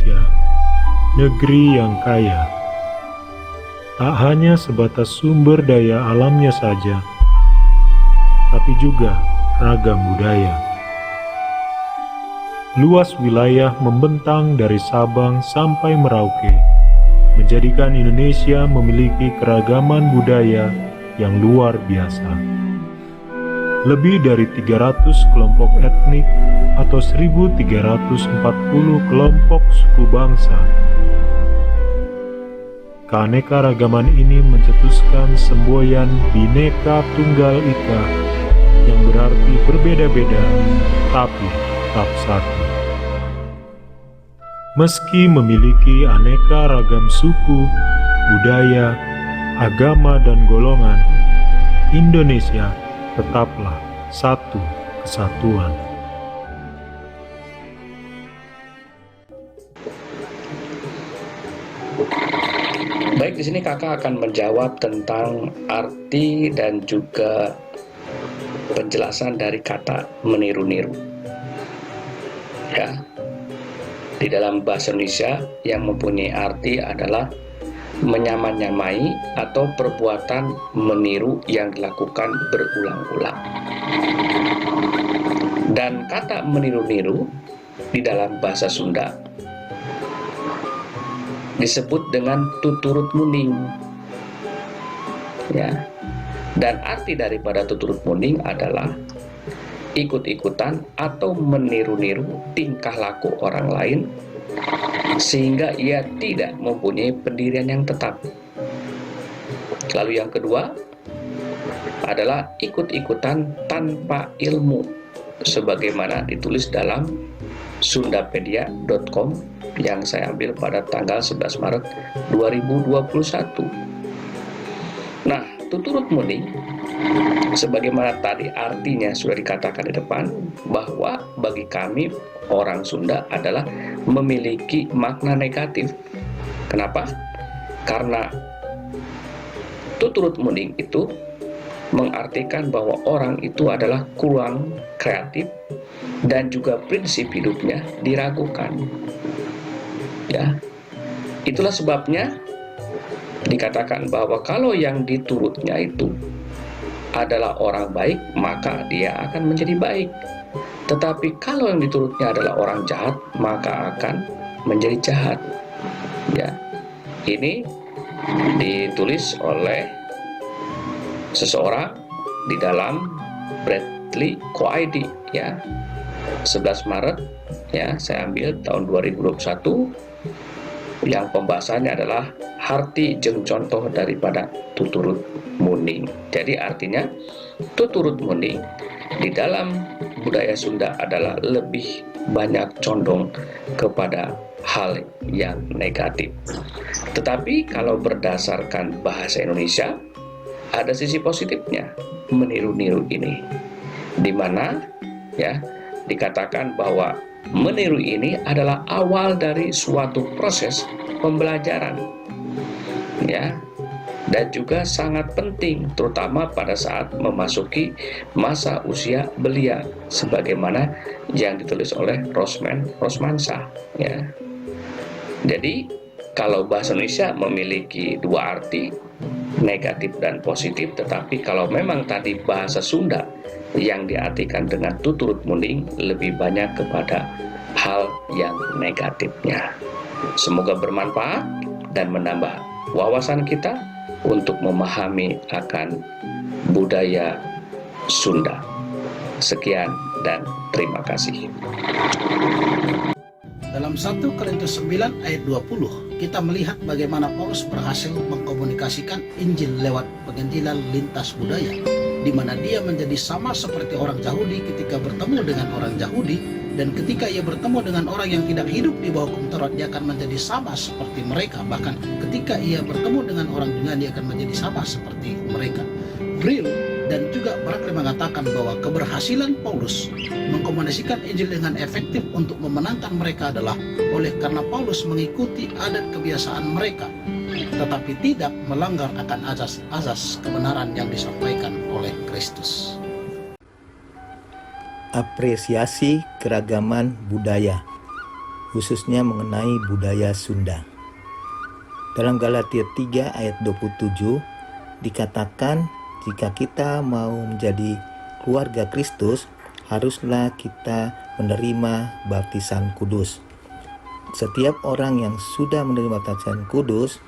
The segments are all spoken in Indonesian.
Indonesia, negeri yang kaya, tak hanya sebatas sumber daya alamnya saja, tapi juga ragam budaya. Luas wilayah membentang dari Sabang sampai Merauke, menjadikan Indonesia memiliki keragaman budaya yang luar biasa. Lebih dari 300 kelompok etnik atau 1.340 kelompok suku bangsa. Keanekaragaman ini mencetuskan semboyan Bhinneka Tunggal Ika yang berarti berbeda-beda tapi tetap satu. Meski memiliki aneka ragam suku, budaya, agama, dan golongan, Indonesia tetaplah satu kesatuan. Baik, di sini kakak akan menjawab tentang arti dan juga penjelasan dari kata meniru-niru. Ya, di dalam bahasa Indonesia yang mempunyai arti adalah menyamai-nyamai atau perbuatan meniru yang dilakukan berulang-ulang. Dan kata meniru-niru di dalam bahasa Sunda disebut dengan tuturut muning. Ya. Dan arti daripada tuturut muning adalah ikut-ikutan atau meniru-niru tingkah laku orang lain sehingga ia tidak mempunyai pendirian yang tetap. Lalu yang kedua adalah ikut-ikutan tanpa ilmu, sebagaimana ditulis dalam sundapedia.com yang saya ambil pada tanggal 11 Maret 2021. Nah, tuturut muning sebagaimana tadi artinya sudah dikatakan di depan, bahwa bagi kami orang Sunda adalah memiliki makna negatif. Kenapa? Karena tuturut muning itu mengartikan bahwa orang itu adalah kurang kreatif dan juga prinsip hidupnya diragukan. Ya, itulah sebabnya dikatakan bahwa kalau yang diturutnya itu adalah orang baik, maka dia akan menjadi baik. Tetapi kalau yang diturutnya adalah orang jahat, maka akan menjadi jahat. Ya, ini ditulis oleh seseorang di dalam Bradley Coady, ya, 11 Maret, ya, saya ambil tahun 2021, yang pembahasannya adalah arti jeung contoh daripada tuturut muning. Jadi artinya tuturut muning di dalam budaya Sunda adalah lebih banyak condong kepada hal yang negatif. Tetapi kalau berdasarkan bahasa Indonesia, ada sisi positifnya meniru-niru ini, di mana ya dikatakan bahwa meniru ini adalah awal dari suatu proses pembelajaran, ya, dan juga sangat penting terutama pada saat memasuki masa usia belia, sebagaimana yang ditulis oleh Rosmansyah, ya. Jadi kalau bahasa Indonesia memiliki dua arti, negatif dan positif, tetapi kalau memang tadi bahasa Sunda yang diartikan dengan tuturut muning lebih banyak kepada hal yang negatifnya. Semoga bermanfaat dan menambah wawasan kita untuk memahami akan budaya Sunda. Sekian dan terima kasih. Dalam 1 Korintus 9 ayat 20, kita melihat bagaimana Paulus berhasil mengkomunikasikan Injil lewat penginjilan lintas budaya, di mana dia menjadi sama seperti orang Yahudi ketika bertemu dengan orang Yahudi, dan ketika ia bertemu dengan orang yang tidak hidup di bawah hukum Taurat, dia akan menjadi sama seperti mereka. Bahkan ketika ia bertemu dengan orang Yunani, dia akan menjadi sama seperti mereka. Brill dan juga Barclay mengatakan bahwa keberhasilan Paulus mengkomunikasikan Injil dengan efektif untuk memenangkan mereka adalah oleh karena Paulus mengikuti adat kebiasaan mereka, tetapi tidak melanggar akan azas-azas kebenaran yang disampaikan oleh Kristus. Apresiasi keragaman budaya. khususnya mengenai budaya Sunda. Dalam Galatia 3 ayat 27 dikatakan jika kita mau menjadi keluarga Kristus, haruslah kita menerima baptisan kudus. Setiap orang yang sudah menerima baptisan kudus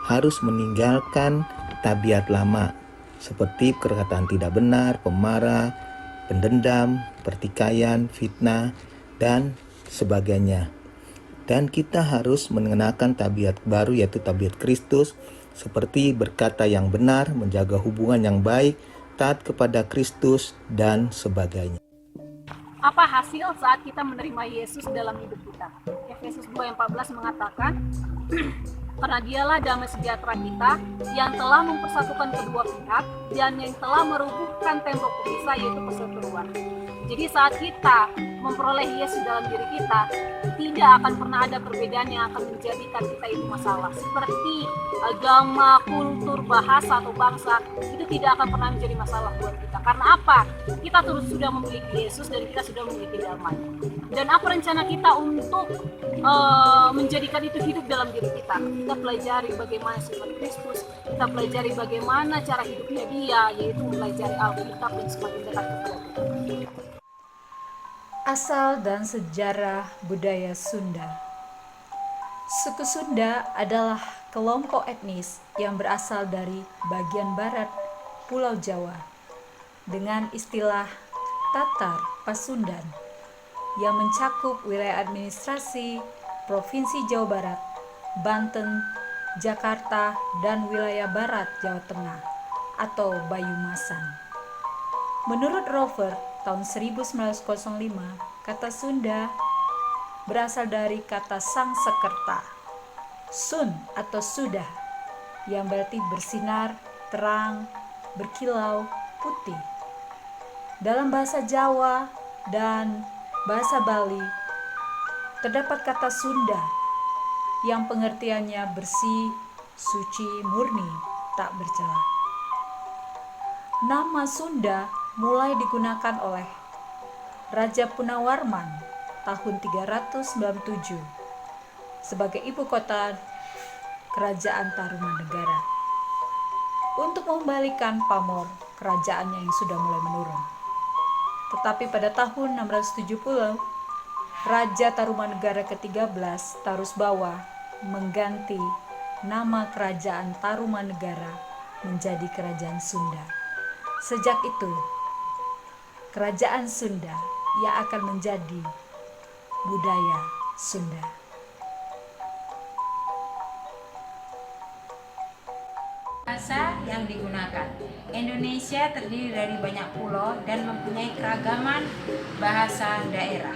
harus meninggalkan tabiat lama seperti perkataan tidak benar, pemarah, pendendam, pertikaian, fitnah, dan sebagainya. Dan kita harus mengenakan tabiat baru yaitu tabiat Kristus seperti berkata yang benar, menjaga hubungan yang baik, taat kepada Kristus, dan sebagainya. Apa hasil saat kita menerima Yesus dalam hidup kita? Efesus 2 ayat 14 mengatakan, karena dialah damai sejahtera kita yang telah mempersatukan kedua pihak dan yang telah merubuhkan tembok pemisah yaitu perseteruan. Jadi saat kita memperoleh Yesus dalam diri kita, tidak akan pernah ada perbedaan yang akan menjadikan kita itu masalah. Seperti agama, kultur, bahasa atau bangsa, itu tidak akan pernah menjadi masalah buat kita. Karena apa? Kita terus sudah memiliki Yesus dan kita sudah memiliki damai. Dan apa rencana kita untuk menjadikan itu hidup dalam diri kita? Kita pelajari bagaimana sifat Kristus, kita pelajari bagaimana cara hidupnya dia, yaitu mempelajari Alkitab dan semakin dekat kepada Tuhan. Asal dan sejarah budaya Sunda. Suku Sunda adalah kelompok etnis yang berasal dari bagian barat Pulau Jawa dengan istilah Tatar Pasundan yang mencakup wilayah administrasi Provinsi Jawa Barat, Banten, Jakarta, dan wilayah barat Jawa Tengah atau Banyumasan. Menurut Rover, tahun 1905, kata Sunda berasal dari kata Sangsekerta, sun atau sudah, yang berarti bersinar, terang, berkilau, putih. Dalam bahasa Jawa dan bahasa Bali, terdapat kata Sunda yang pengertiannya bersih, suci, murni, tak bercela. Nama Sunda mulai digunakan oleh Raja Punawarman tahun 397 sebagai ibu kota kerajaan Tarumanegara untuk mengembalikan pamor kerajaannya yang sudah mulai menurun. Tetapi pada tahun 670, Raja Tarumanegara ke-13 Tarusbawa mengganti nama kerajaan Tarumanegara menjadi Kerajaan Sunda. Sejak itu, Kerajaan Sunda yang akan menjadi budaya Sunda. Bahasa yang digunakan. Indonesia terdiri dari banyak pulau dan mempunyai keragaman bahasa daerah.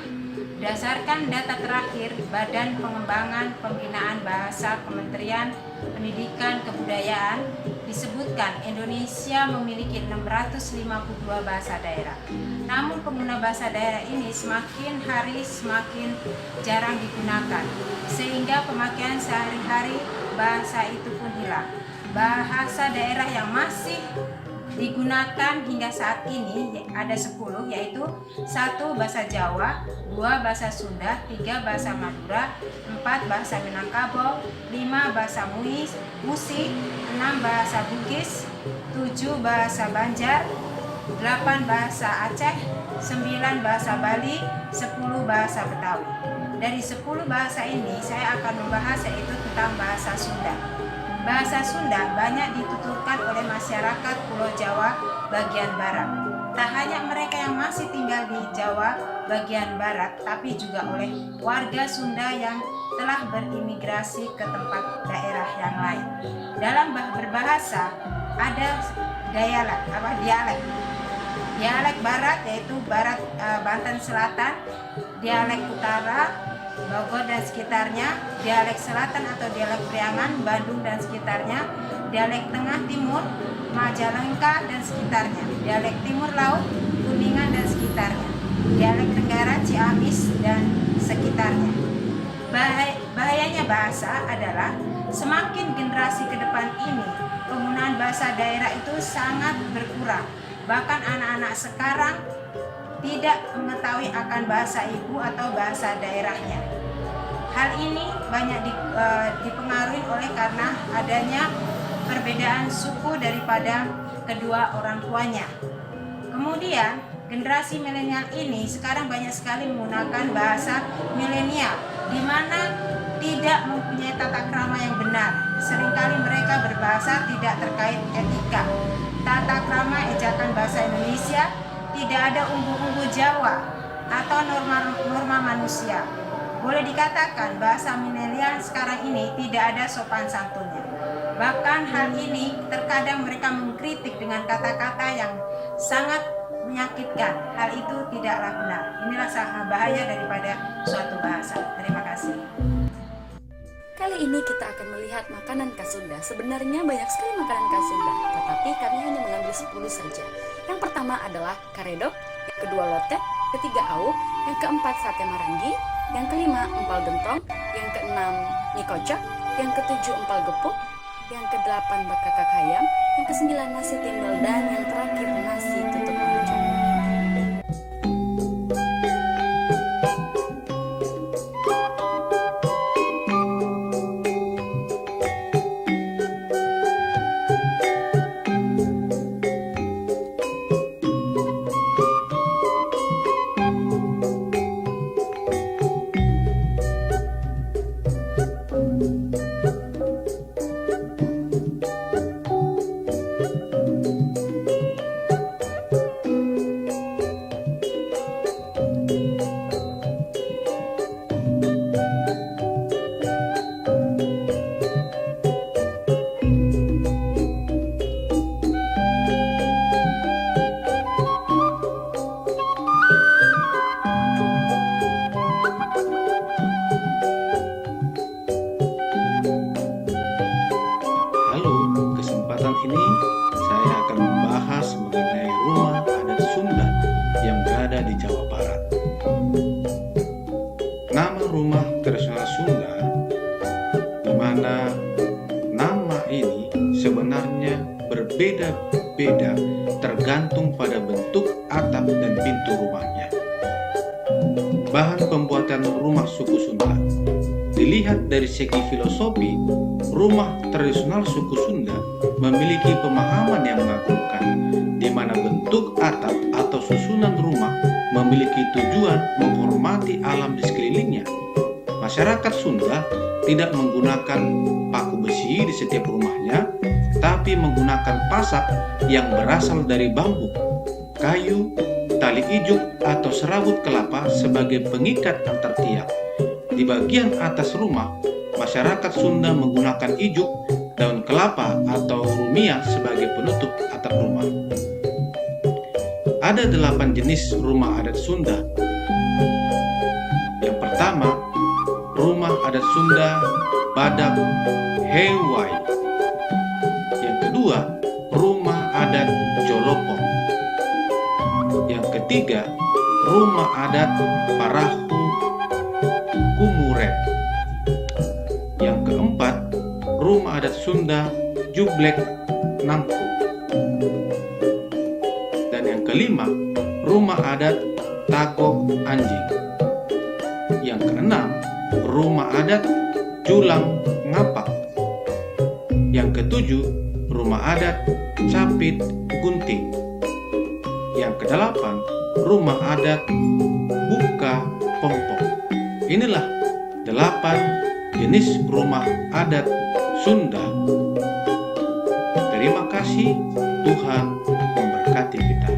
Berdasarkan data terakhir Badan Pengembangan Pembinaan Bahasa Kementerian Pendidikan Kebudayaan, disebutkan Indonesia memiliki 652 bahasa daerah. Namun pengguna bahasa daerah ini semakin hari semakin jarang digunakan, sehingga pemakaian sehari-hari bahasa itu pun hilang. Bahasa daerah yang masih digunakan hingga saat ini ada 10, yaitu 1 bahasa Jawa, 2 bahasa Sunda, 3 bahasa Madura, 4 bahasa Minangkabau, 5 bahasa Musi, 6 bahasa Bugis, 7 bahasa Banjar, 8 bahasa Aceh, 9 bahasa Bali, 10 bahasa Betawi. Dari 10 bahasa ini saya akan membahas yaitu tentang bahasa Sunda. Bahasa Sunda banyak dituturkan oleh masyarakat Pulau Jawa bagian barat. Tak hanya mereka yang masih tinggal di Jawa bagian barat, tapi juga oleh warga Sunda yang telah berimigrasi ke tempat daerah yang lain. Dalam berbahasa ada dialek. Dialek barat yaitu barat Banten Selatan, dialek utara Bogor dan sekitarnya, dialek selatan atau dialek Priangan, Bandung dan sekitarnya, dialek tengah timur, Majalengka dan sekitarnya, dialek timur laut, Kuningan dan sekitarnya, dialek tenggara, Ciamis dan sekitarnya. Bahayanya bahasa adalah semakin generasi ke depan ini, penggunaan bahasa daerah itu sangat berkurang. Bahkan anak-anak sekarang tidak mengetahui akan bahasa ibu atau bahasa daerahnya. Hal ini banyak dipengaruhi oleh karena adanya perbedaan suku daripada kedua orang tuanya. Kemudian generasi milenial ini sekarang banyak sekali menggunakan bahasa milenial, di mana tidak mempunyai tata krama yang benar. Seringkali mereka berbahasa tidak terkait etika, tata krama ejakan bahasa Indonesia, tidak ada umbu-umbu Jawa atau norma manusia. Boleh dikatakan bahasa milenial sekarang ini tidak ada sopan santunnya. Bahkan hal ini terkadang mereka mengkritik dengan kata-kata yang sangat menyakitkan. Hal itu tidaklah benar. Inilah sangat bahaya daripada suatu bahasa. Terima kasih. Kali ini kita akan melihat makanan khas Sunda. Sebenarnya banyak sekali makanan khas Sunda, tetapi kami hanya mengambil 10 saja. Yang pertama adalah karedok, yang kedua lotek, ketiga au, yang keempat sate marangi, yang kelima empal gentong, yang keenam mie kocok, yang ketujuh empal gepuk, yang kedelapan bakakak ayam, yang kesembilan nasi timbel, dan yang terakhir nasi tutuk oncom. Kesempatan ini saya akan membahas mengenai rumah adat Sunda yang berada di Jawa Barat. Nama rumah tradisional Sunda, di mana nama ini sebenarnya berbeda-beda tergantung pada bentuk atap dan pintu rumahnya. Bahan pembuatan rumah suku Sunda. Dilihat dari segi filosofi, rumah tradisional suku Sunda memiliki pemahaman yang mengagumkan, di mana bentuk atap atau susunan rumah memiliki tujuan menghormati alam di sekelilingnya. Masyarakat Sunda tidak menggunakan paku besi di setiap rumahnya, tapi menggunakan pasak yang berasal dari bambu, kayu, tali ijuk, atau serabut kelapa sebagai pengikat antar tiang. Di bagian atas rumah, masyarakat Sunda menggunakan ijuk, daun kelapa atau rumia sebagai penutup atap rumah. Ada 8 jenis rumah adat Sunda. Yang pertama, rumah adat Sunda Badak Hewai. Yang kedua, rumah adat Jolopong. Yang ketiga, rumah adat Parahu Kumuren. Yang keempat, rumah adat Sunda Jublek Nangku. Dan yang kelima, rumah adat Tagok Anjing. Yang keenam, rumah adat Julang Ngapak. Yang ketujuh, rumah adat Capit Gunting. Yang kedelapan, rumah adat Buka Pompong. Inilah 8 jenis rumah adat Sunda. Terima kasih, Tuhan memberkati kita.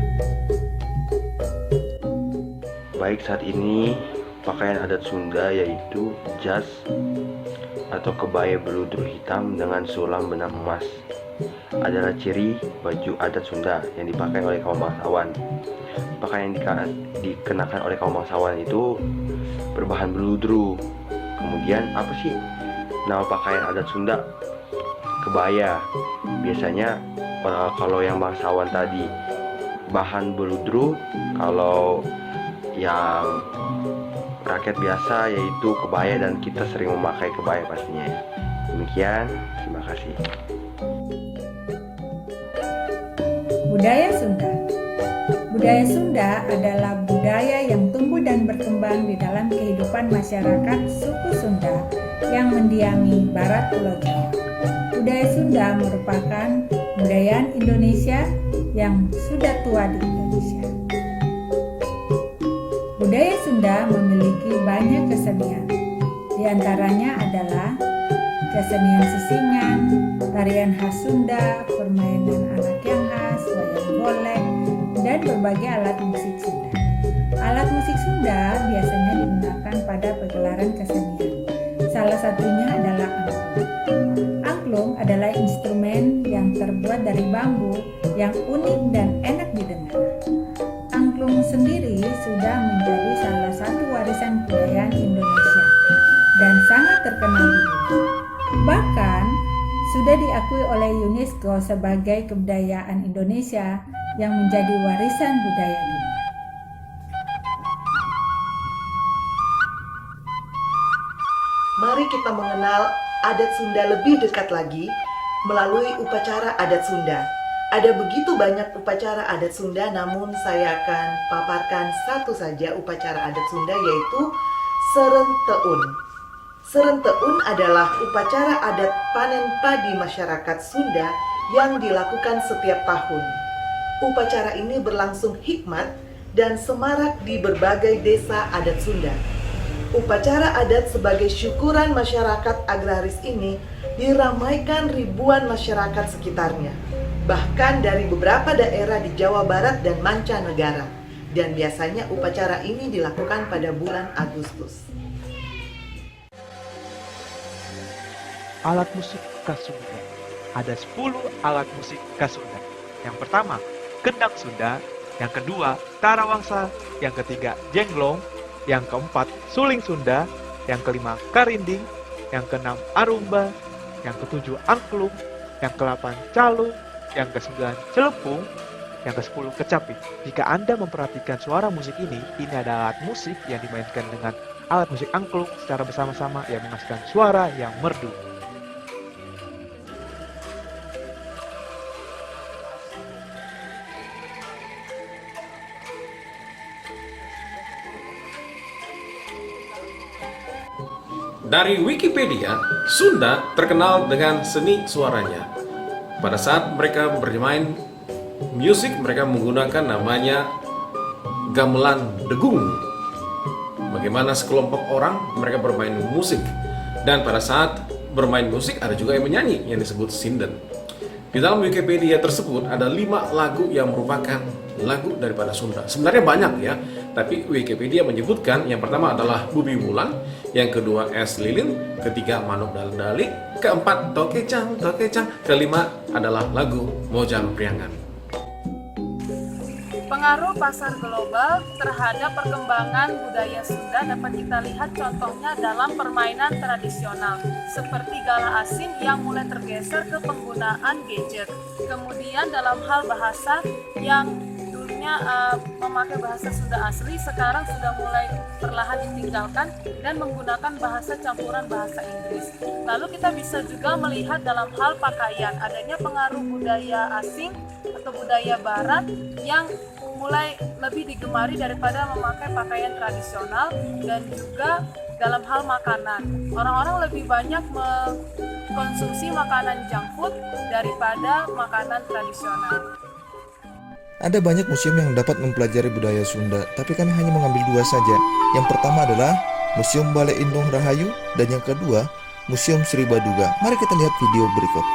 Baik, saat ini pakaian adat Sunda yaitu jas atau kebaya berludru hitam dengan sulam benang emas adalah ciri baju adat Sunda yang dipakai oleh kaum bangsawan. Pakaian yang dikenakan oleh kaum bangsawan itu berbahan berludru. Kemudian apa sih nama pakaian adat Sunda? Kebaya. Biasanya kalau yang bangsawan tadi bahan berludru, kalau yang rakyat biasa yaitu kebaya, dan kita sering memakai kebaya pastinya. Demikian, terima kasih. Budaya Sunda. Budaya Budaya Sunda adalah budaya yang tumbuh dan berkembang di dalam kehidupan masyarakat suku Sunda yang mendiami barat Pulau Jawa. Budaya Sunda merupakan budaya Indonesia yang sudah tua di Indonesia. Budaya Sunda memiliki banyak kesenian. Di antaranya adalah kesenian sisingan, tarian khas Sunda, permainan anak yang khas, wayang golek, dan berbagai alat musik Sunda. Alat musik Sunda biasanya digunakan pada pegelaran kesenian. Salah satunya adalah angklung. Angklung adalah instrumen yang terbuat dari bambu yang unik dan enak didengar. Angklung sendiri sudah menjadi salah satu warisan kebudayaan Indonesia dan sangat terkenal di dunia. Bahkan sudah diakui oleh UNESCO sebagai kebudayaan Indonesia yang menjadi warisan budaya dunia. Mari kita mengenal adat Sunda lebih dekat lagi melalui upacara adat Sunda. Ada begitu banyak upacara adat Sunda, namun saya akan paparkan satu saja upacara adat Sunda, yaitu Serenteun. Serenteun adalah upacara adat panen padi masyarakat Sunda yang dilakukan setiap tahun. Upacara ini berlangsung hikmat dan semarak di berbagai desa adat Sunda. Upacara adat sebagai syukuran masyarakat agraris ini diramaikan ribuan masyarakat sekitarnya, bahkan dari beberapa daerah di Jawa Barat dan mancanegara. Dan biasanya upacara ini dilakukan pada bulan Agustus. Alat musik khas Sunda. Ada 10 alat musik khas Sunda. Yang pertama, gendang Sunda. Yang kedua, tarawangsa. Yang ketiga, jenglong. Yang keempat, suling Sunda. Yang kelima, karinding. Yang keenam, arumba. Yang ketujuh, angklung. Yang ke-8, calung. Yang ke-9, celepung. Yang ke-10, kecapi. Jika Anda memperhatikan suara musik ini adalah alat musik yang dimainkan dengan alat musik angklung secara bersama-sama yang menghasilkan suara yang merdu. Dari Wikipedia, Sunda terkenal dengan seni suaranya. Pada saat mereka bermain musik, mereka menggunakan namanya gamelan degung. Bagaimana sekelompok orang mereka bermain musik. Dan pada saat bermain musik ada juga yang menyanyi yang disebut sinden. Di dalam Wikipedia tersebut ada 5 lagu yang merupakan lagu daripada Sunda. Sebenarnya banyak ya, tapi Wikipedia menyebutkan yang pertama adalah Bubi Wulan, yang kedua Es Lilin, ketiga Manuk Dalik, keempat Tokecang, kelima adalah lagu Mojang Priangan. Pengaruh pasar global terhadap perkembangan budaya Sunda dapat kita lihat contohnya dalam permainan tradisional seperti gala asing yang mulai tergeser ke penggunaan gadget. Kemudian dalam hal bahasa yang dulunya memakai bahasa Sunda asli sekarang sudah mulai perlahan ditinggalkan dan menggunakan bahasa campuran bahasa Inggris. Lalu kita bisa juga melihat dalam hal pakaian adanya pengaruh budaya asing atau budaya barat yang mulai lebih digemari daripada memakai pakaian tradisional. Dan juga dalam hal makanan, orang-orang lebih banyak mengkonsumsi makanan junk food daripada makanan tradisional. Ada banyak museum yang dapat mempelajari budaya Sunda, tapi kami hanya mengambil 2 saja. Yang pertama adalah Museum Balai Indung Rahayu, dan yang kedua Museum Sri Baduga. Mari kita lihat video berikut.